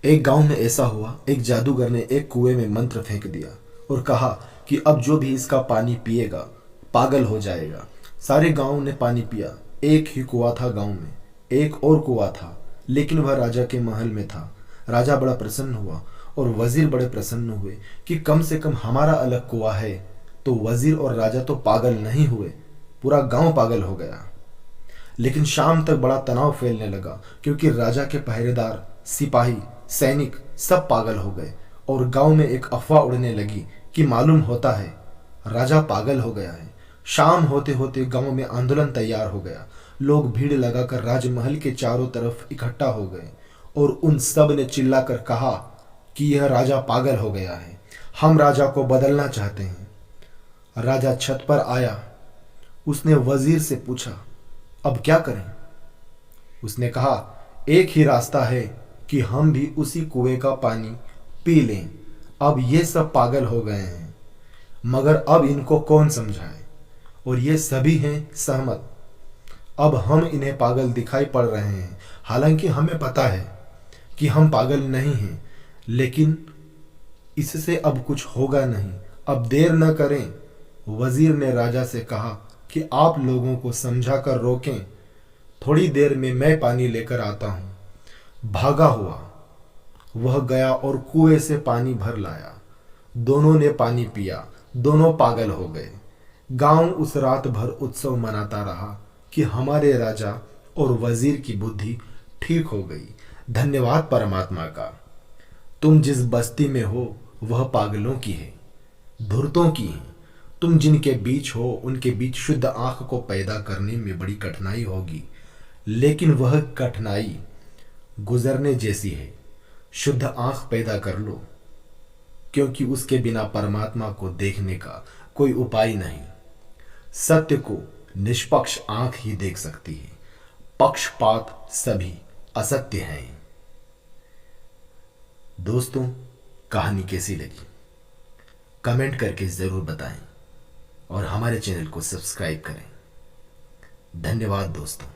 एक गांव में ऐसा हुआ, एक जादूगर ने एक कुएं में मंत्र फेंक दिया और कहा कि अब जो भी इसका पानी पिएगा पागल हो जाएगा। सारे गांव ने पानी पिया। एक ही कुआं था गांव में। एक और कुआं था, लेकिन वह राजा के महल में था। राजा बड़ा प्रसन्न हुआ और वजीर बड़े प्रसन्न हुए कि कम से कम हमारा अलग कुआं है। तो वजीर और राजा तो पागल नहीं हुए, पूरा गांव पागल हो गया। लेकिन शाम तक बड़ा तनाव फैलने लगा, क्योंकि राजा के पहरेदार, सिपाही, सैनिक सब पागल हो गए और गांव में एक अफवाह उड़ने लगी कि मालूम होता है राजा पागल हो गया है। शाम होते होते गांव में आंदोलन तैयार हो गया। लोग भीड़ लगाकर राजमहल के चारों तरफ इकट्ठा हो गए और उन सब ने चिल्लाकर कहा कि यह राजा पागल हो गया है, हम राजा को बदलना चाहते हैं। राजा छत पर आया। उसने वजीर से पूछा, अब क्या करें? उसने कहा, एक ही रास्ता है कि हम भी उसी कुएं का पानी पी लें। अब ये सब पागल हो गए हैं, मगर अब इनको कौन समझाए? और ये सभी हैं सहमत। अब हम इन्हें पागल दिखाई पड़ रहे हैं, हालांकि हमें पता है कि हम पागल नहीं हैं, लेकिन इससे अब कुछ होगा नहीं। अब देर न करें। वजीर ने राजा से कहा कि आप लोगों को समझा कर रोकें, थोड़ी देर में मैं पानी लेकर आता हूं। भागा हुआ वह गया और कुएं से पानी भर लाया। दोनों ने पानी पिया, दोनों पागल हो गए। गांव उस रात भर उत्सव मनाता रहा कि हमारे राजा और वजीर की बुद्धि ठीक हो गई। धन्यवाद परमात्मा का। तुम जिस बस्ती में हो वह पागलों की है, धूर्तों की है। तुम जिनके बीच हो उनके बीच शुद्ध आंख को पैदा करने में बड़ी कठिनाई होगी, लेकिन वह कठिनाई गुजरने जैसी है। शुद्ध आंख पैदा कर लो, क्योंकि उसके बिना परमात्मा को देखने का कोई उपाय नहीं। सत्य को निष्पक्ष आंख ही देख सकती है, पक्षपात सभी असत्य हैं। दोस्तों, कहानी कैसी लगी कमेंट करके जरूर बताएं और हमारे चैनल को सब्सक्राइब करें। धन्यवाद दोस्तों।